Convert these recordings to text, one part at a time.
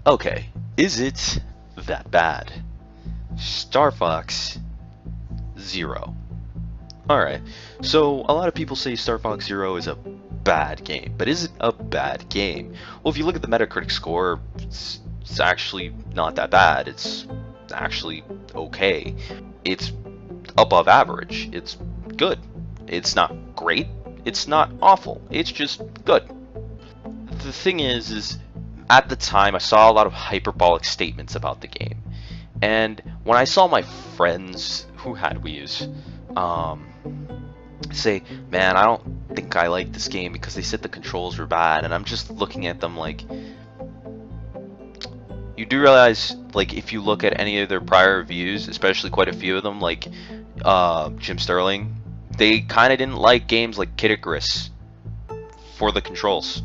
Okay, is it that bad? Star Fox Zero. Alright, so a lot of people say Star Fox Zero is a bad game, but is it a bad game? Well, if you look at the Metacritic score, it's actually not that bad. It's actually okay. It's above average. It's good. It's not great. It's not awful. It's just good. The thing is at the time I saw a lot of hyperbolic statements about the game. And when I saw my friends who had Wii's say, man, I don't think I like this game because they said the controls were bad, and I'm just looking at them like, you do realize, like, if you look at any of their prior reviews, especially quite a few of them, like Jim Sterling, they kind of didn't like games like Kid Icarus for the controls.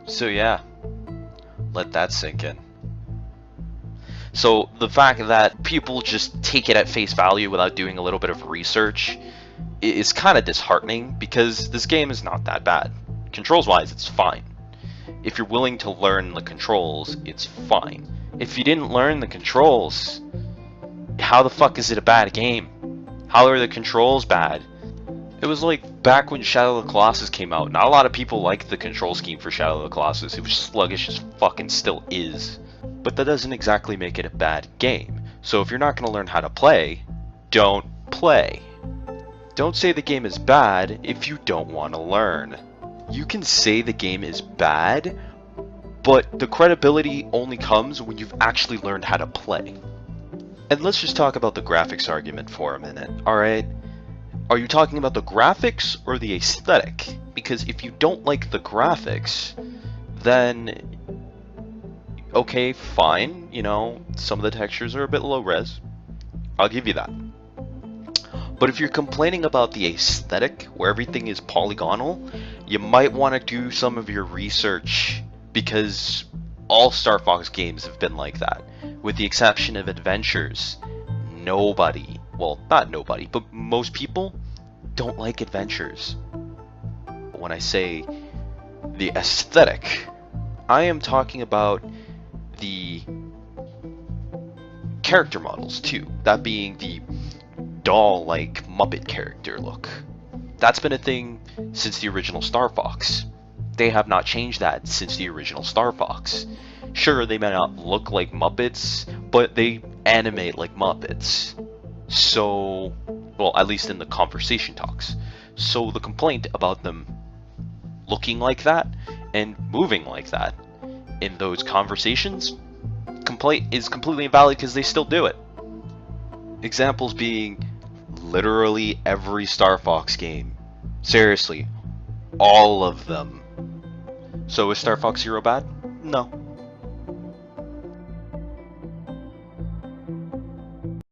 So yeah, let that sink in. So the fact that people just take it at face value without doing a little bit of research is kind of disheartening, because this game is not that bad. Controls wise, it's fine. If you're willing to learn the controls, it's fine. If you didn't learn the controls, how the fuck is it a bad game? How are the controls bad? It was like back when Shadow of the Colossus came out. Not a lot of people liked the control scheme for Shadow of the Colossus. It was sluggish as fucking still is. But that doesn't exactly make it a bad game. So if you're not going to learn how to play, don't play. Don't say the game is bad if you don't want to learn. You can say the game is bad, but the credibility only comes when you've actually learned how to play. And let's just talk about the graphics argument for a minute, alright? Are you talking about the graphics or the aesthetic? Because if you don't like the graphics, then okay, fine, you know, some of the textures are a bit low res. I'll give you that. But if you're complaining about the aesthetic, where everything is polygonal, you might want to do some of your research, because all Star Fox games have been like that. With the exception of Adventures, nobody, well, not nobody, but most people don't like Adventures. When I say the aesthetic, I am talking about the character models too, that being the doll-like Muppet character look. That's been a thing since the original Star Fox. They have not changed that since the original Star Fox. Sure, they may not look like Muppets, but they animate like Muppets. So, well, at least in the conversation talks. So the complaint about them looking like that and moving like that in those conversations is completely invalid, because they still do it. Examples being literally every Star Fox game. Seriously, all of them. So is Star Fox Zero bad? No.